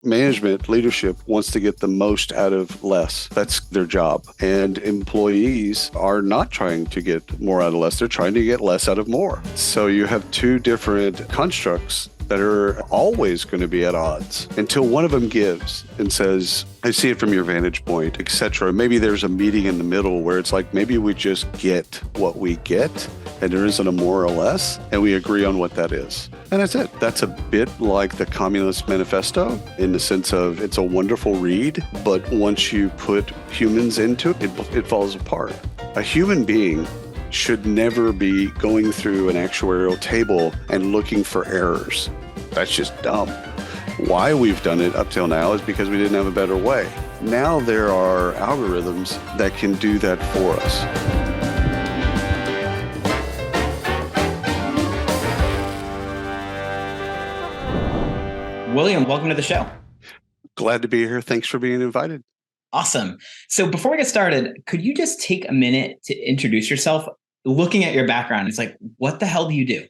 Management, leadership wants to get the most out of less. That's their job. And employees are not trying to get more out of less. They're trying to get less out of more. So you have two different constructs that are always going to be at odds until one of them gives and says, I see it from your vantage point, etc. Maybe there's a meeting in the middle where it's like, maybe we just get what we get and there isn't a more or less, and we agree on what that is. And that's it. That's a bit like the Communist Manifesto in the sense of it's a wonderful read, but once you put humans into it, it falls apart. A human being should never be going through an actuarial table and looking for errors. That's just dumb. Why we've done it up till now is because we didn't have a better way. Now there are algorithms that can do that for us. William, welcome to the show. Glad to be here. Thanks for being invited. Awesome. So before we get started, could you just take a minute to introduce yourself? Looking at your background, it's like, what the hell do you do?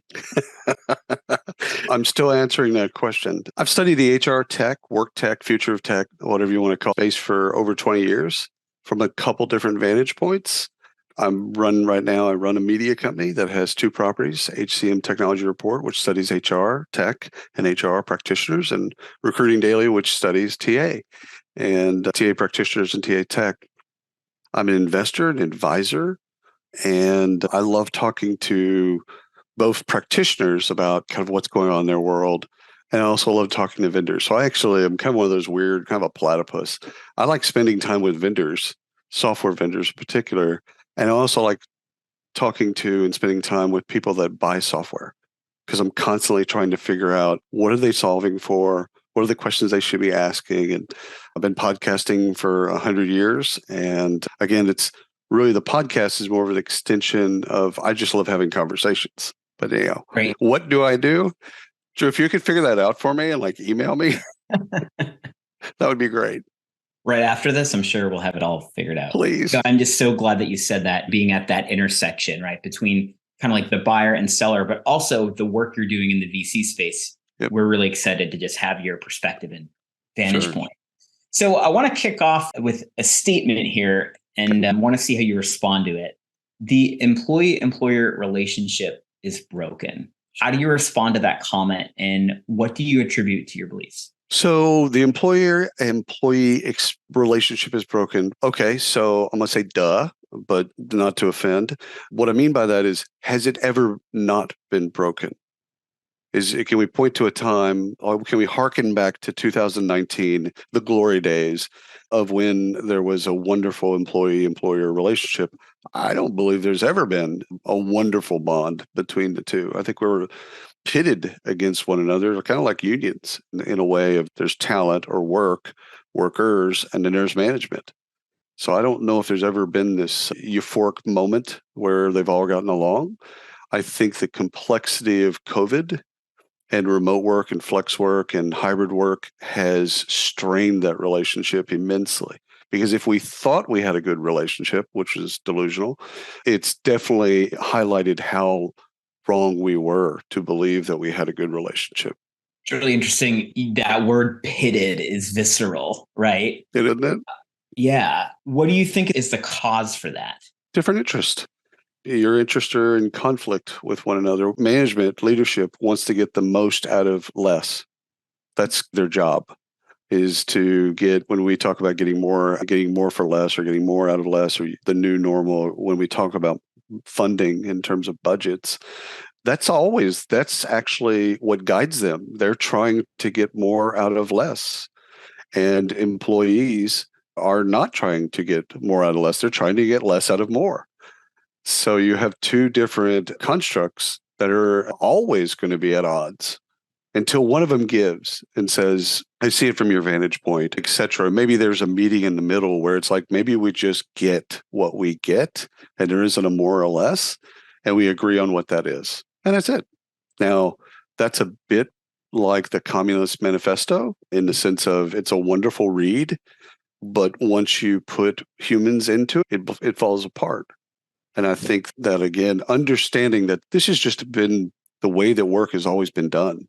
I'm still answering that question. I've studied the HR tech, work tech, future of tech, whatever you want to call it, space for over 20 years from a couple different vantage points. I run a media company that has two properties, HCM Technology Report, which studies HR tech and HR practitioners, and Recruiting Daily, which studies TA and TA practitioners and TA tech. I'm an investor, an advisor, and I love talking to both practitioners about kind of what's going on in their world. And I also love talking to vendors. So I actually am kind of one of those weird, kind of a platypus. I like spending time with vendors, software vendors in particular. And I also like talking to and spending time with people that buy software because I'm constantly trying to figure out what are they solving for? What are the questions they should be asking? And I've been podcasting for 100 years. And again, it's really the podcast is more of an extension of I just love having conversations. But Great. What do I do? Drew, if you could figure that out for me and email me, that would be great. Right after this, I'm sure we'll have it all figured out. Please. So I'm just so glad that you said that, being at that intersection, right, between kind of like the buyer and seller, but also the work you're doing in the VC space. Yep. We're really excited to just have your perspective and vantage point. So I want to kick off with a statement here and want to see how you respond to it. The employee-employer relationship is broken. How do you respond to that comment, and what do you attribute to your beliefs? So the employer-employee relationship is broken. Okay, so I'm going to say duh, but not to offend. What I mean by that is, has it ever not been broken? Can we point to a time, or can we hearken back to 2019, the glory days of when there was a wonderful employee-employer relationship? I don't believe there's ever been a wonderful bond between the two. I think we were pitted against one another, kind of like unions in a way of there's talent or workers, and then there's management. So I don't know if there's ever been this euphoric moment where they've all gotten along. I think the complexity of COVID and remote work and flex work and hybrid work has strained that relationship immensely. Because if we thought we had a good relationship, which is delusional, it's definitely highlighted how wrong we were to believe that we had a good relationship. It's really interesting. That word pitted is visceral, right? Isn't it? Yeah. What do you think is the cause for that? Different interest. Your interests are in conflict with one another. Management, leadership wants to get the most out of less. That's their job, is to get, when we talk about getting more for less, or getting more out of less, or the new normal, when we talk about funding in terms of budgets, that's actually what guides them. They're trying to get more out of less. And employees are not trying to get more out of less. They're trying to get less out of more. So you have two different constructs that are always going to be at odds until one of them gives and says, I see it from your vantage point, etc. Maybe there's a meeting in the middle where it's like, maybe we just get what we get and there isn't a more or less, and we agree on what that is. And that's it. Now, that's a bit like the Communist Manifesto in the sense of it's a wonderful read, but once you put humans into it, it falls apart. And I think that, again, understanding that this has just been the way that work has always been done.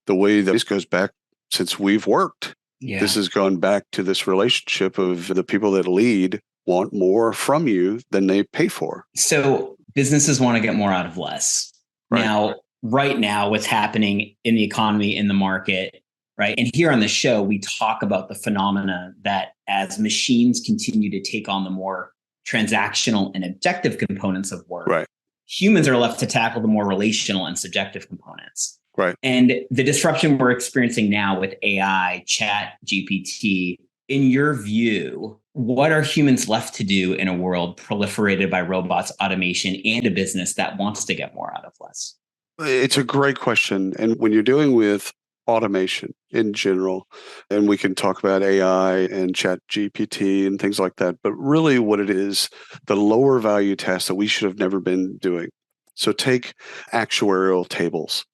The way that this goes back since we've worked. Yeah. This has gone back to this relationship of the people that lead want more from you than they pay for. So businesses want to get more out of less. Right. Now, right now, what's happening in the economy, in the market, right? And here on the show, we talk about the phenomena that as machines continue to take on the more transactional and objective components of work, right, humans are left to tackle the more relational and subjective components. Right. And the disruption we're experiencing now with AI, chat, GPT, in your view, what are humans left to do in a world proliferated by robots, automation, and a business that wants to get more out of less? It's a great question. And when you're dealing with automation in general, and we can talk about AI and chat GPT and things like that, but really what it is, the lower value tasks that we should have never been doing. So take actuarial tables.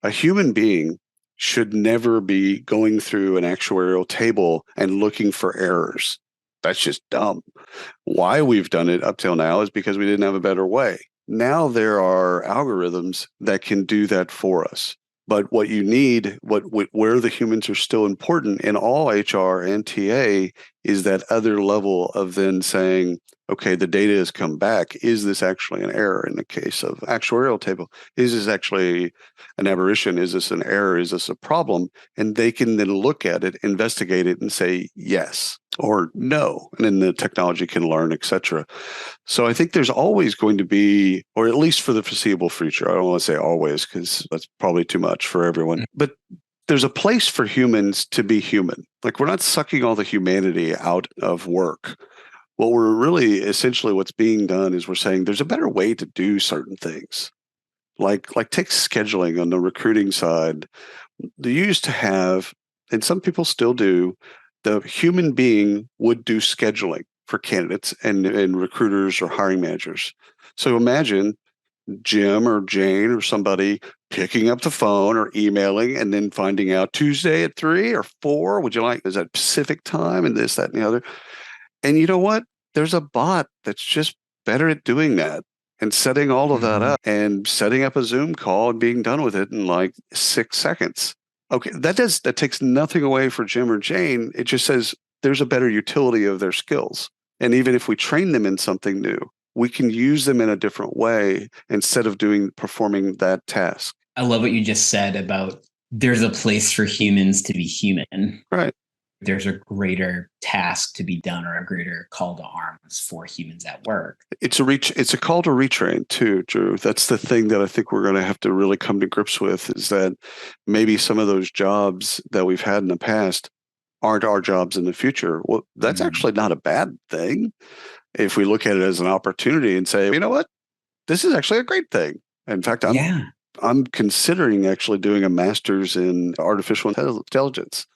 A human being should never be going through an actuarial table and looking for errors. That's just dumb. Why we've done it up till now is because we didn't have a better way. Now there are algorithms that can do that for us. But what you need, where the humans are still important in all HR and TA, is that other level of then saying, okay, the data has come back. Is this actually an error in the case of actuarial table? Is this actually an aberration? Is this an error? Is this a problem? And they can then look at it, investigate it, and say yes or no. And then the technology can learn, et cetera. So I think there's always going to be, or at least for the foreseeable future, I don't want to say always because that's probably too much for everyone, but there's a place for humans to be human. Like we're not sucking all the humanity out of work. What we're really essentially what's being done is we're saying there's a better way to do certain things. Like take scheduling on the recruiting side. They used to have, and some people still do, the human being would do scheduling for candidates and recruiters or hiring managers. So imagine Jim or Jane or somebody picking up the phone or emailing and then finding out Tuesday at 3 or 4, would you like, is that Pacific time and this, that, and the other. And you know what? There's a bot that's just better at doing that and setting all of that up and setting up a Zoom call and being done with it in like 6 seconds. Okay, that takes nothing away for Jim or Jane. It just says there's a better utility of their skills. And even if we train them in something new, we can use them in a different way instead of performing that task. I love what you just said about there's a place for humans to be human. Right. There's a greater task to be done or a greater call to arms for humans at work. It's a call to retrain too, Drew. That's the thing that I think we're going to have to really come to grips with, is that maybe some of those jobs that we've had in the past aren't our jobs in the future. Well, that's actually not a bad thing if we look at it as an opportunity and say, you know what, this is actually a great thing. In fact, I'm considering actually doing a master's in artificial intelligence.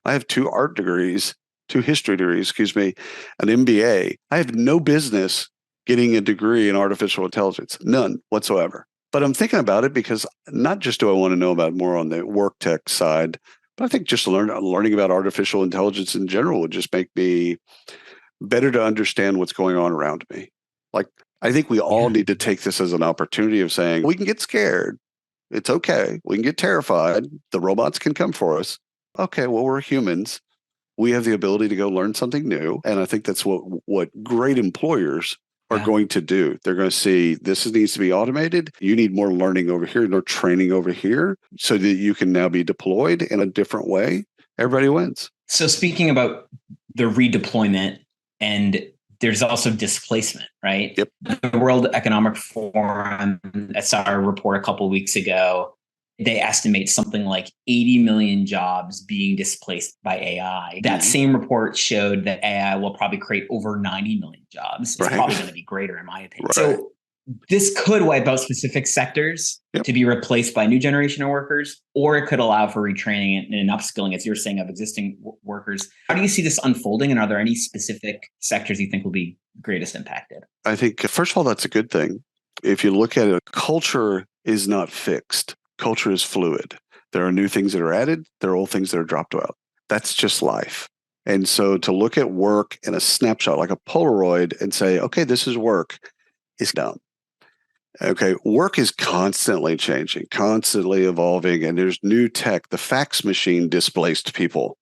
I have 2 art degrees, 2 history degrees, an MBA. I have no business getting a degree in artificial intelligence, none whatsoever. But I'm thinking about it because not just do I want to know about more on the work tech side, but I think just learning about artificial intelligence in general would just make me better to understand what's going on around me. Like, I think we all need to take this as an opportunity of saying, we can get scared. It's okay. We can get terrified. The robots can come for us. Okay, well, we're humans. We have the ability to go learn something new. And I think that's what great employers are going to do. They're going to see this needs to be automated. You need more learning over here, more training over here so that you can now be deployed in a different way. Everybody wins. So speaking about the redeployment, and there's also displacement, right? Yep. The World Economic Forum, I saw a report a couple of weeks ago. They estimate something like 80 million jobs being displaced by AI. That same report showed that AI will probably create over 90 million jobs. It's probably going to be greater, in my opinion. So this could wipe out specific sectors to be replaced by new generation of workers, or it could allow for retraining and upskilling, as you're saying, of existing workers. How do you see this unfolding? And are there any specific sectors you think will be greatest impacted? I think, first of all, that's a good thing. If you look at it, culture is not fixed. Culture is fluid. There are new things that are added. There are old things that are dropped out. That's just life. And so to look at work in a snapshot, like a Polaroid, and say, okay, this is work, is dumb. Okay, work is constantly changing, constantly evolving, and there's new tech. The fax machine displaced people,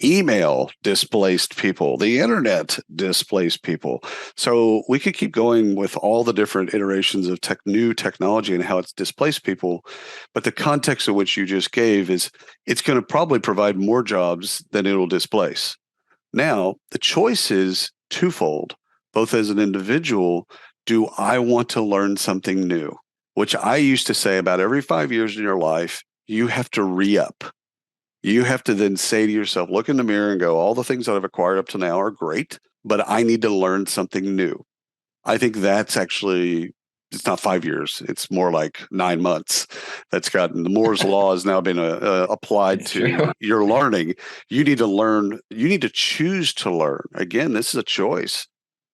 email displaced people, the internet displaced people. So we could keep going with all the different iterations of new technology and how it's displaced people. But the context of which you just gave is it's going to probably provide more jobs than it'll displace. Now, the choice is twofold, both as an individual. Do I want to learn something new? Which I used to say about every 5 years in your life, you have to re up. You have to then say to yourself, look in the mirror and go, all the things that I've acquired up to now are great, but I need to learn something new. I think that's actually, it's not 5 years. It's more like 9 months. That's gotten, the Moore's law has now been applied It's to true. your learning. You need to learn, you need to choose to learn. Again, this is a choice.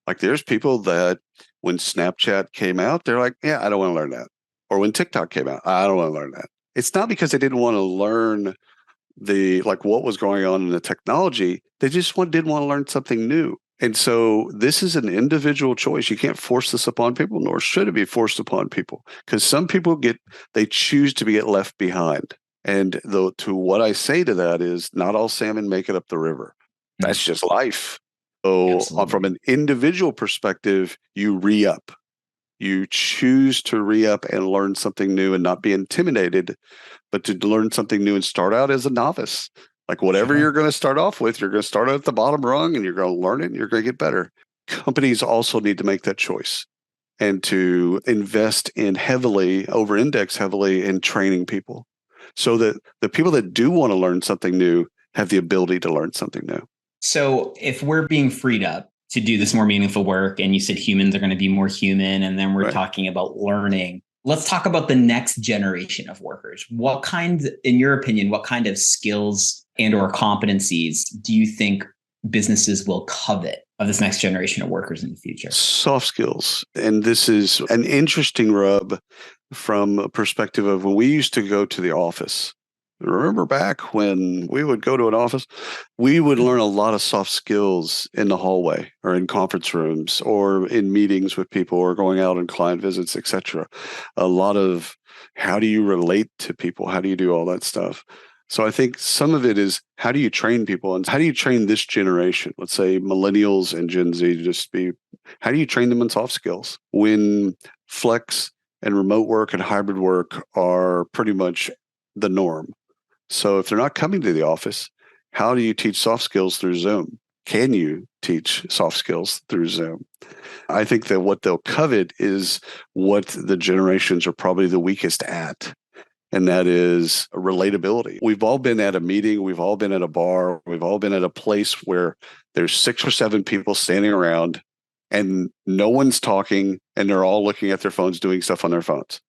Like there's people that when Snapchat came out, they're like, yeah, I don't want to learn that. Or when TikTok came out, I don't want to learn that. It's not because they didn't want to learn like what was going on in the technology. They just didn't want to learn something new. And so this is an individual choice. You can't force this upon people, nor should it be forced upon people, because some people they choose to get left behind. And to what I say to that is, not all salmon make it up the river. That's just life. So Absolutely. from an individual perspective, you re-up. You choose to re-up and learn something new and not be intimidated, but to learn something new and start out as a novice. Like whatever you're Sure. going to start off with, you're going to start out at the bottom rung and you're going to learn it and you're going to get better. Companies also need to make that choice and to invest in over index heavily in training people so that the people that do want to learn something new have the ability to learn something new. So if we're being freed up to do this more meaningful work, and you said humans are going to be more human, and then we're Right. talking about learning, let's talk about the next generation of workers. In your opinion, what kind of skills and or competencies do you think businesses will covet of this next generation of workers in the future? Soft skills. And this is an interesting rub from a perspective of when we used to go to the office. Remember back when we would go to an office, we would learn a lot of soft skills in the hallway or in conference rooms or in meetings with people or going out on client visits, etc. A lot of how do you relate to people? How do you do all that stuff? So I think some of it is how do you train people and how do you train this generation? Let's say millennials and Gen Z, how do you train them in soft skills when flex and remote work and hybrid work are pretty much the norm? So if they're not coming to the office, how do you teach soft skills through Zoom? Can you teach soft skills through Zoom? I think that what they'll covet is what the generations are probably the weakest at, and that is relatability. We've all been at a meeting, we've all been at a bar, we've all been at a place where there's 6 or 7 people standing around and no one's talking and they're all looking at their phones doing stuff on their phones.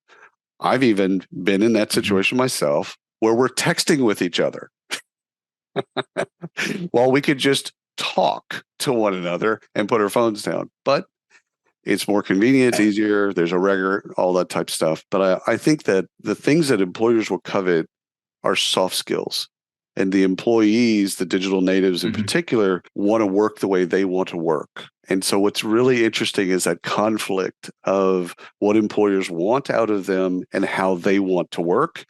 I've even been in that situation myself where we're texting with each other while we could just talk to one another and put our phones down. But it's more convenient, it's easier, there's a record, all that type of stuff. But I think that the things that employers will covet are soft skills. And the employees, the digital natives in particular, want to work the way they want to work. And so what's really interesting is that conflict of what employers want out of them and how they want to work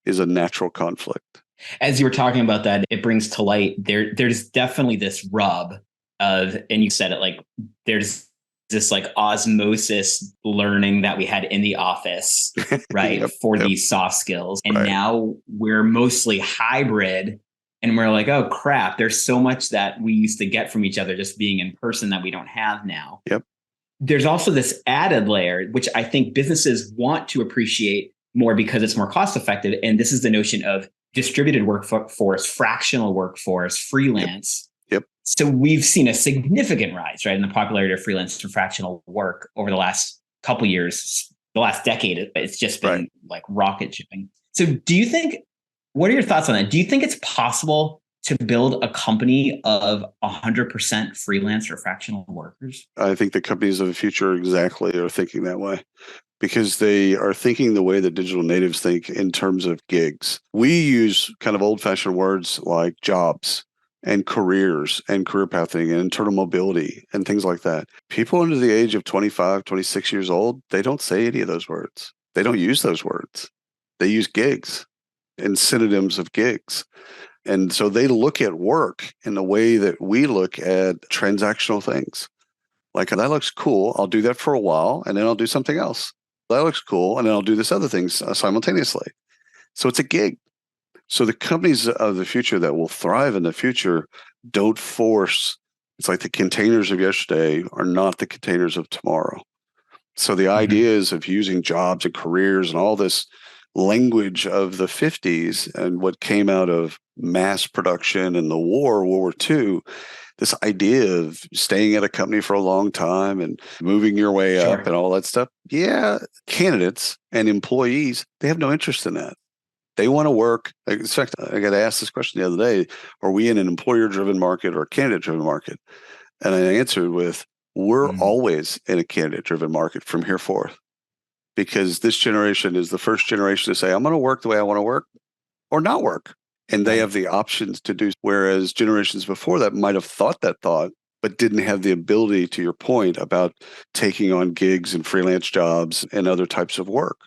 is a natural conflict. As you were talking about that, it brings to light there's definitely this rub of, and you said it, like there's this like osmosis learning that we had in the office, right? Yep. These soft skills. And now we're mostly hybrid and we're like, oh crap, there's so much that we used to get from each other just being in person that we don't have now. Yep. There's also this added layer, which I think businesses want to appreciate more because it's more cost effective. And this is the notion of distributed workforce, fractional workforce, freelance. Yep. So we've seen a significant rise, right, in the popularity of freelance and fractional work over the last couple of years, the last decade. It's just been like rocket shipping. So what are your thoughts on that? Do you think it's possible to build a company of 100% freelance or fractional workers? I think the companies of the future exactly are thinking that way, because they are thinking the way that digital natives think in terms of gigs. We use kind of old-fashioned words like jobs and careers and career pathing and internal mobility and things like that. People under the age of 25, 26 years old, they don't say any of those words. They don't use those words. They use gigs and synonyms of gigs. And so they look at work in the way that we look at transactional things. Like, that looks cool. I'll do that for a while, and then I'll do something else. That looks cool, and then I'll do this other thing simultaneously. So it's a gig. So the companies of the future that will thrive in the future don't force. It's like the containers of yesterday are not the containers of tomorrow. So the ideas of using jobs and careers and all this language of the 50s and what came out of mass production and the war, World War II, this idea of staying at a company for a long time and moving your way up and all that stuff. Yeah, candidates and employees, they have no interest in that. They want to work. In fact, I got asked this question the other day: are we in an employer-driven market or a candidate-driven market? And I answered with, we're always in a candidate-driven market from here forth, because this generation is the first generation to say, I'm going to work the way I want to work or not work. And they have the options to do, whereas generations before that might have thought that thought, but didn't have the ability, to your point, about taking on gigs and freelance jobs and other types of work.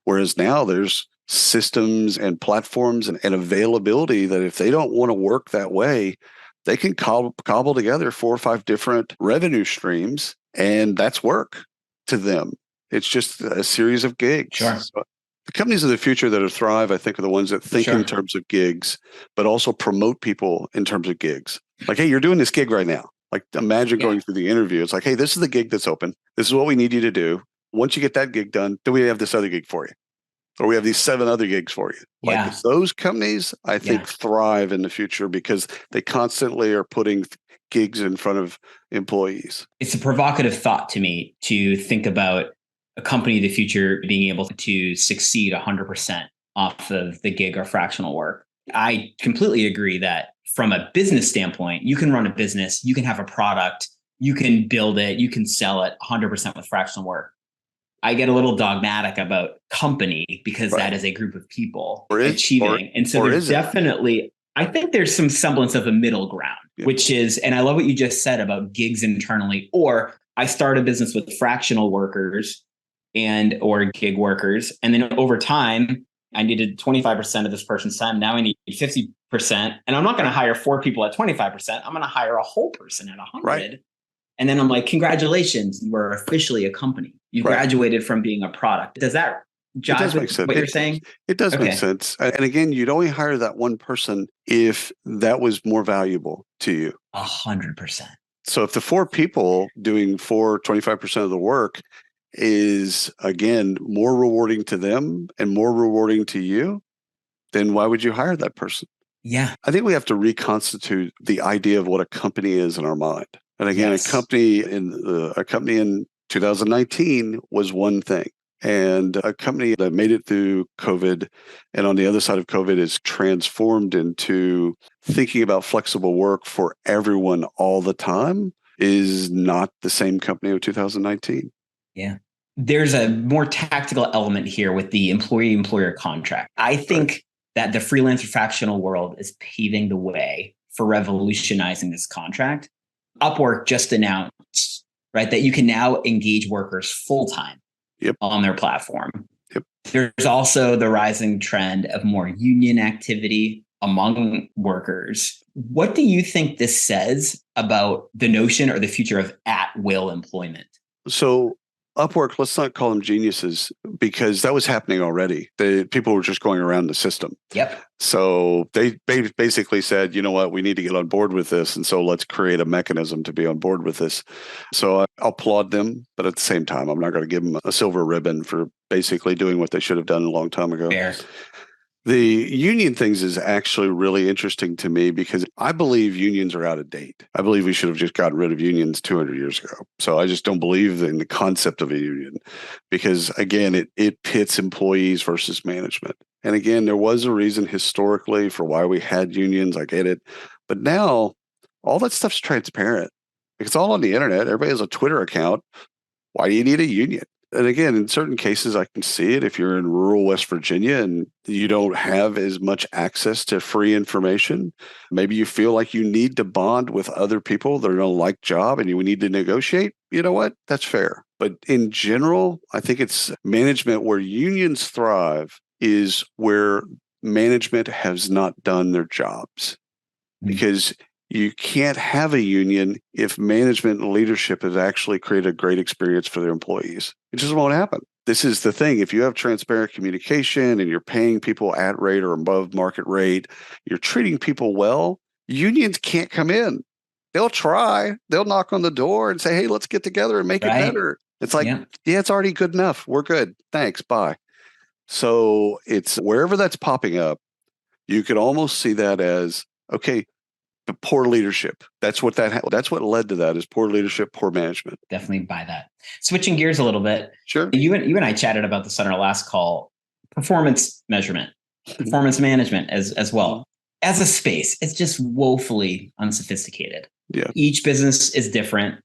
Whereas now there's systems and platforms and availability that if they don't want to work that way, they can cobble together 4 or 5 different revenue streams, and that's work to them. It's just a series of gigs. Sure. So the companies of the future that are thrive, I think, are the ones that think in terms of gigs, but also promote people in terms of gigs. Like, hey, you're doing this gig right now. Like, imagine going through the interview. It's like, hey, this is the gig that's open. This is what we need you to do. Once you get that gig done, then we have this other gig for you. Or we have these 7 other gigs for you. Like, those companies, I think, thrive in the future because they constantly are putting gigs in front of employees. It's a provocative thought to me to think about a company of the future being able to succeed 100% off of the gig or fractional work. I completely agree that from a business standpoint, you can run a business, you can have a product, you can build it, you can sell it 100% with fractional work. I get a little dogmatic about company because that is a group of people achieving. And so there's definitely, I think there's some semblance of a middle ground, which is, and I love what you just said about gigs internally, or I start a business with fractional workers or gig workers. And then over time, I needed 25% of this person's time. Now I need 50%. And I'm not going to hire 4 people at 25%. I'm going to hire a whole person at 100. Right. And then I'm like, congratulations, you are officially a company. You graduated from being a product. Does that jive with what you're saying? It does make sense. And again, you'd only hire that one person if that was more valuable to you. 100%. So if the 4 people doing 25% of the work is, again, more rewarding to them and more rewarding to you, then why would you hire that person? Yeah. I think we have to reconstitute the idea of what a company is in our mind. And again, a company in 2019 was one thing. And a company that made it through COVID and on the other side of COVID is transformed into thinking about flexible work for everyone all the time is not the same company of 2019. Yeah. There's a more tactical element here with the employee-employer contract. I think that the freelancer fractional world is paving the way for revolutionizing this contract. Upwork just announced, that you can now engage workers full-time on their platform. There's also the rising trend of more union activity among workers. What do you think this says about the notion or the future of at-will employment? So Upwork, let's not call them geniuses because that was happening already. People were just going around the system. So they basically said, you know what, we need to get on board with this. And so let's create a mechanism to be on board with this. So I applaud them. But at the same time, I'm not going to give them a silver ribbon for basically doing what they should have done a long time ago. Fair. The union things is actually really interesting to me because I believe unions are out of date. I believe we should have just gotten rid of unions 200 years ago. So I just don't believe in the concept of a union because, again, it pits employees versus management. And again, there was a reason historically for why we had unions. I get it. But now all that stuff's transparent. It's all on the internet. Everybody has a Twitter account. Why do you need a union? And again, in certain cases, I can see it. If you're in rural West Virginia and you don't have as much access to free information, maybe you feel like you need to bond with other people that are in a like job and you need to negotiate. You know what? That's fair. But in general, I think it's management where unions thrive is where management has not done their jobs. Because you can't have a union if management and leadership has actually created a great experience for their employees. It just won't happen. This is the thing. If you have transparent communication and you're paying people at rate or above market rate, you're treating people well, unions can't come in. They'll try. They'll knock on the door and say, hey, let's get together and make it better. It's like, yeah, it's already good enough. We're good. Thanks. Bye. So it's wherever that's popping up, you could almost see that as, okay, the poor leadership. That's what led to that is poor leadership, poor management. Definitely buy that. Switching gears a little bit. Sure. You and I chatted about this on our last call. Performance measurement, performance management as well. As a space, it's just woefully unsophisticated. Yeah. Each business is different.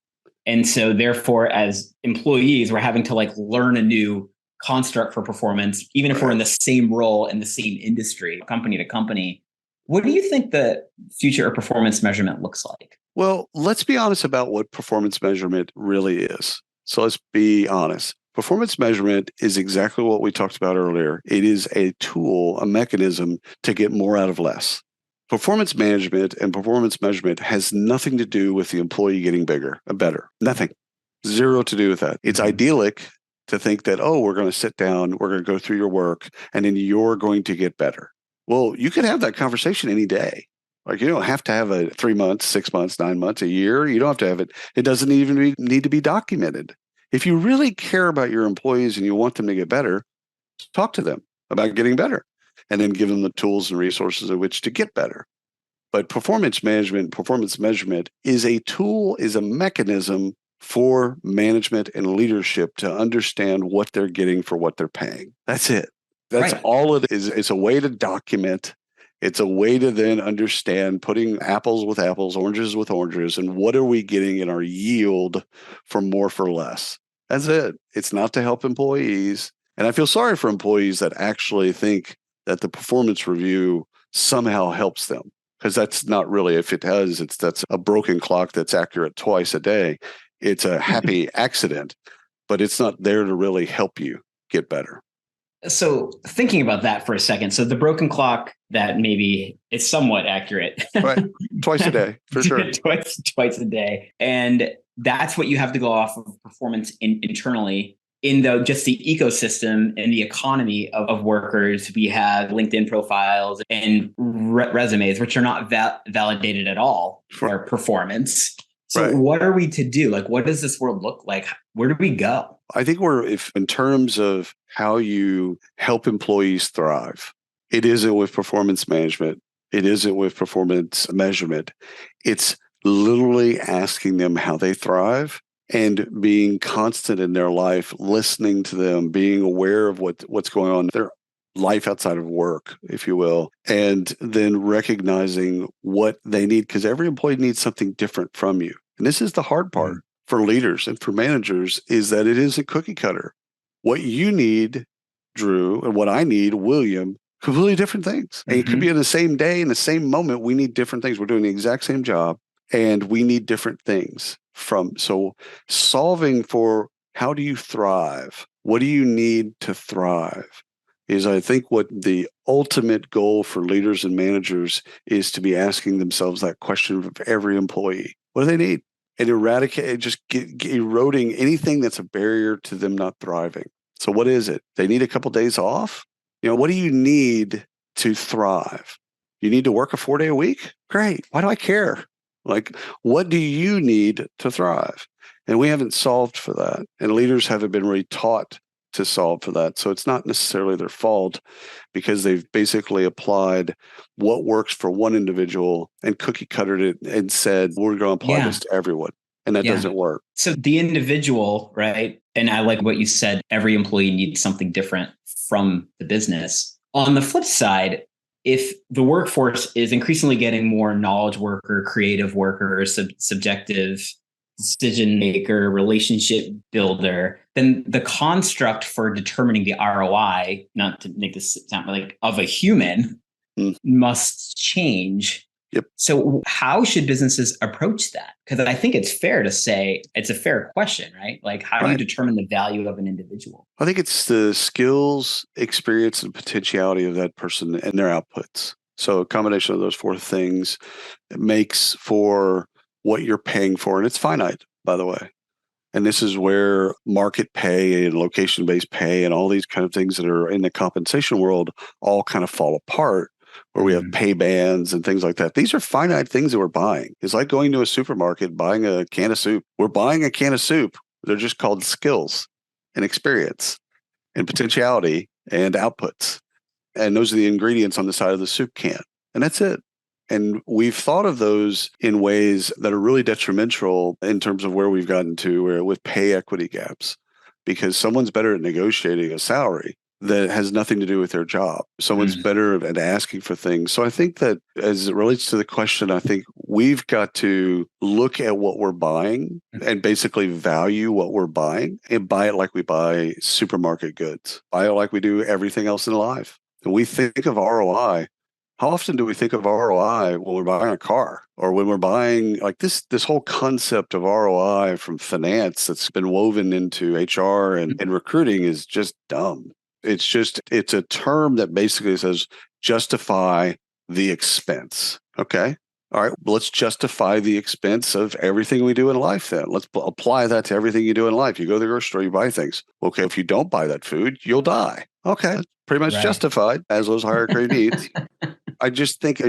And so therefore, as employees, we're having to learn a new construct for performance, even if we're in the same role in the same industry, company to company. What do you think the future of performance measurement looks like? Well, let's be honest about what performance measurement really is. So let's be honest. Performance measurement is exactly what we talked about earlier. It is a tool, a mechanism to get more out of less. Performance management and performance measurement has nothing to do with the employee getting bigger and better. Nothing. Zero to do with that. It's idyllic to think that, oh, we're going to sit down, we're going to go through your work, and then you're going to get better. Well, you could have that conversation any day. Like you don't have to have a 3 months, 6 months, 9 months, a year. You don't have to have it. It doesn't even need to be documented. If you really care about your employees and you want them to get better, talk to them about getting better and then give them the tools and resources in which to get better. But performance management, performance measurement is a tool, is a mechanism for management and leadership to understand what they're getting for what they're paying. That's it. That's all it is. It's a way to document. It's a way to then understand putting apples with apples, oranges with oranges, and what are we getting in our yield for more for less. That's it. It's not to help employees. And I feel sorry for employees that actually think that the performance review somehow helps them. Because that's not really, if it does, that's a broken clock that's accurate twice a day. It's a happy accident, but it's not there to really help you get better. So thinking about that for a second, so the broken clock that maybe is somewhat accurate. Right. Twice a day, for sure. twice a day. And that's what you have to go off of performance internally. In just the ecosystem and the economy of workers, we have LinkedIn profiles and resumes, which are not validated at all for performance. So what are we to do? What does this world look like? Where do we go? I think in terms of how you help employees thrive, it isn't with performance management. It isn't with performance measurement. It's literally asking them how they thrive and being constant in their life, listening to them, being aware of what's going on in their life outside of work, if you will, and then recognizing what they need, because every employee needs something different from you. And this is the hard part for leaders and for managers, is that it is a cookie cutter. What you need, Drew, and what I need, William, completely different things. And it could be in the same day, in the same moment, we need different things. We're doing the exact same job and we need different things so solving for how do you thrive? What do you need to thrive? Is I think what the ultimate goal for leaders and managers is to be asking themselves that question of every employee. What do they need? And eroding anything that's a barrier to them not thriving. So what is it? They need a couple of days off? What do you need to thrive? You need to work a 4-day a week? Great. Why do I care? What do you need to thrive? And we haven't solved for that. And leaders haven't been really taught to solve for that. So it's not necessarily their fault, because they've basically applied what works for one individual and cookie cuttered it and said, we're going to apply this to everyone. And that doesn't work. So the individual, right? And I like what you said, every employee needs something different from the business. On the flip side, if the workforce is increasingly getting more knowledge worker, creative worker, subjective decision maker, relationship builder, then the construct for determining the ROI, not to make this sound like of a human, must change. Yep. So how should businesses approach that? Because I think it's fair to say it's a fair question, right? Like, how do you determine the value of an individual? I think it's the skills, experience, and potentiality of that person and their outputs. So a combination of those four things makes for what you're paying for. And it's finite, by the way. And this is where market pay and location-based pay and all these kind of things that are in the compensation world all kind of fall apart, where we have pay bands and things like that. These are finite things that we're buying. It's like going to a supermarket, buying a can of soup. We're buying a can of soup. They're just called skills and experience and potentiality and outputs. And those are the ingredients on the side of the soup can. And that's it. And we've thought of those in ways that are really detrimental in terms of where we've gotten to, where with pay equity gaps, because someone's better at negotiating a salary that has nothing to do with their job. Someone's better at asking for things. So I think that as it relates to the question, I think we've got to look at what we're buying and basically value what we're buying and buy it like we buy supermarket goods, buy it like we do everything else in life. And we think of ROI. How often do we think of ROI when we're buying a car or when we're buying like this whole concept of ROI from finance that's been woven into HR and recruiting is just dumb. It's a term that basically says justify the expense. Okay. All right. Let's justify the expense of everything we do in life then. Let's apply that to everything you do in life. You go to the grocery store, you buy things. Okay. If you don't buy that food, you'll die. Okay. Pretty much justified as those higher grade needs. I just think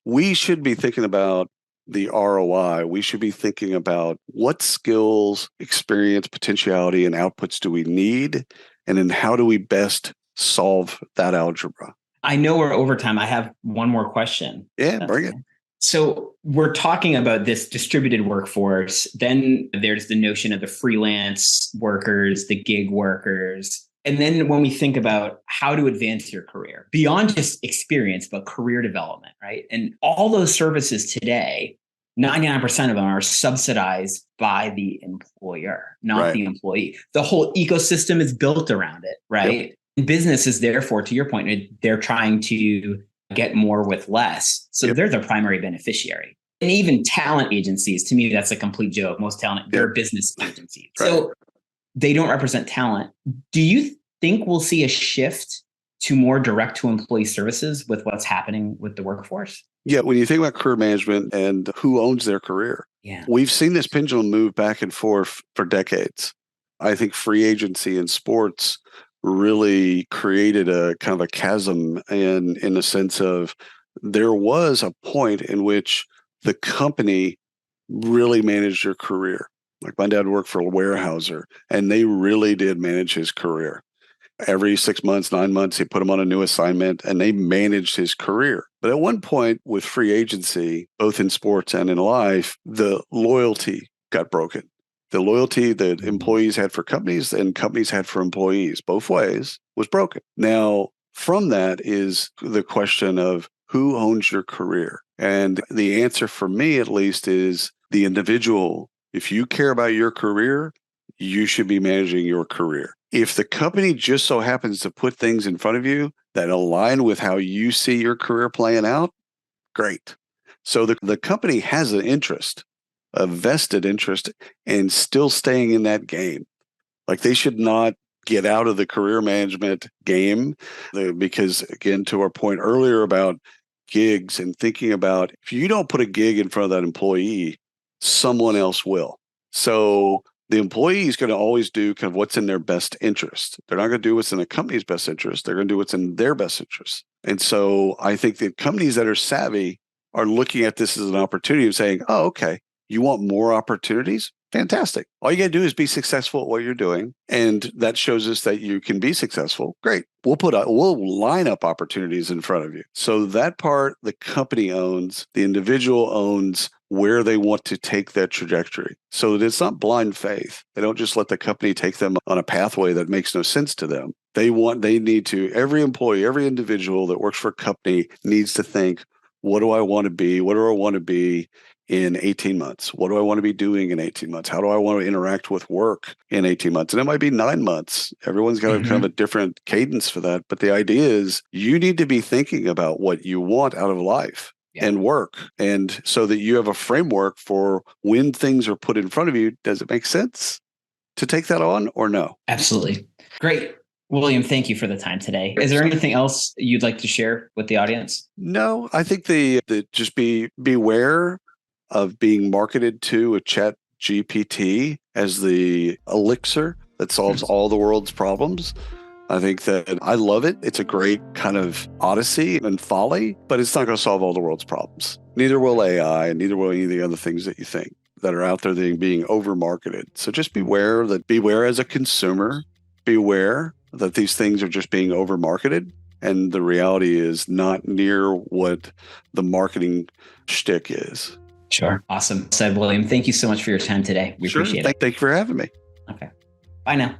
we should be thinking about the ROI. We should be thinking about what skills, experience, potentiality, and outputs do we need? And then how do we best solve that algebra? I know we're over time. I have one more question. Yeah, bring it. So we're talking about this distributed workforce. Then there's the notion of the freelance workers, the gig workers. And then when we think about how to advance your career beyond just experience, but career development, right? And all those services today, 99% of them are subsidized by the employer, not the employee. The whole ecosystem is built around it, right? Yep. Business is therefore, to your point, they're trying to get more with less. So they're the primary beneficiary. And even talent agencies, to me, that's a complete joke. Most talent, they're business agencies. So they don't represent talent. Do you think we'll see a shift to more direct to employee services with what's happening with the workforce? Yeah, when you think about career management and who owns their career, we've seen this pendulum move back and forth for decades. I think free agency in sports really created a kind of a chasm in the sense of there was a point in which the company really managed your career. Like my dad worked for a warehouser and they really did manage his career. Every 6 months, 9 months, he put him on a new assignment and they managed his career. But at one point with free agency, both in sports and in life, the loyalty got broken. The loyalty that employees had for companies and companies had for employees, both ways, was broken. Now, from that is the question of who owns your career? And the answer for me, at least, is the individual. If you care about your career, you should be managing your career. If the company just so happens to put things in front of you that align with how you see your career playing out, great. So the company has an interest, a vested interest in still staying in that game. Like they should not get out of the career management game because, again, to our point earlier about gigs and thinking about if you don't put a gig in front of that employee, someone else will. So the employee is going to always do kind of what's in their best interest. They're not going to do what's in the company's best interest. They're going to do what's in their best interest. And so I think the companies that are savvy are looking at this as an opportunity of saying, oh, okay, you want more opportunities? Fantastic. All you got to do is be successful at what you're doing. And that shows us that you can be successful. Great. We'll line up opportunities in front of you. So that part the company owns, the individual owns where they want to take that trajectory. So that it's not blind faith. They don't just let the company take them on a pathway that makes no sense to them. They need to, every employee, every individual that works for a company needs to think, what do I want to be? What do I want to be in 18 months? What do I want to be doing in 18 months? How do I want to interact with work in 18 months? And it might be 9 months. Everyone's got kind of a different cadence for that. But the idea is you need to be thinking about what you want out of life and work. And so that you have a framework for when things are put in front of you. Does it make sense to take that on or no? Absolutely. Great. William, thank you for the time today. Is there anything else you'd like to share with the audience? No, I think the just beware of being marketed to a chat GPT as the elixir that solves all the world's problems. I think that I love it. It's a great kind of odyssey and folly, but it's not going to solve all the world's problems. Neither will AI, and neither will any of the other things that you think that are out there that are being over marketed. So just beware as a consumer, beware that these things are just being over marketed, and the reality is not near what the marketing shtick is. Sure. Awesome. Said William, thank you so much for your time today. We appreciate it. Thank you for having me. Okay. Bye now.